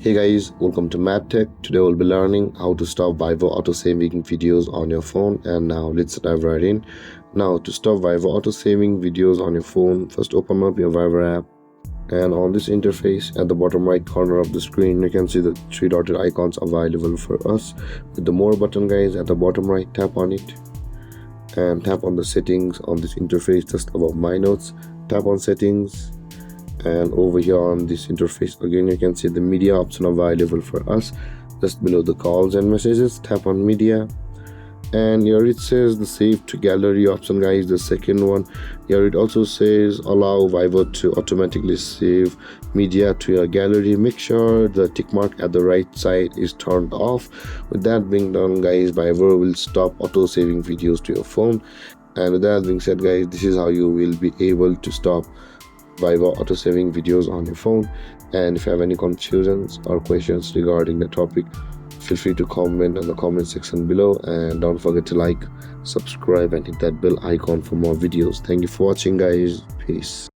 Hey guys, welcome to MadTech. Today we'll be learning how to stop Vivo auto-saving videos on your phone, and now let's dive right in. Now to stop Vivo auto-saving videos on your phone, first open up your Vivo app, and on this interface at the bottom right corner of the screen you can see the three dotted icons available for us. With the more button guys at the bottom right, tap on it and tap on the settings on this interface just above my notes. Tap on settings, and over here on this interface again you can see the media option available for us just below the calls and messages. Tap on media, and here it says the save to gallery option guys, the second one. Here it also says allow Vivo to automatically save media to your gallery. Make sure the tick mark at the right side is turned off. With that being done guys, Vivo will stop auto saving videos to your phone. And with that being said guys, this is how you will be able to stop Vivo auto-saving videos on your phone. And if you have any confusions or questions regarding the topic, feel free to comment in the comment section below, and don't forget to like, subscribe and hit that bell icon for more videos. Thank you for watching guys. Peace.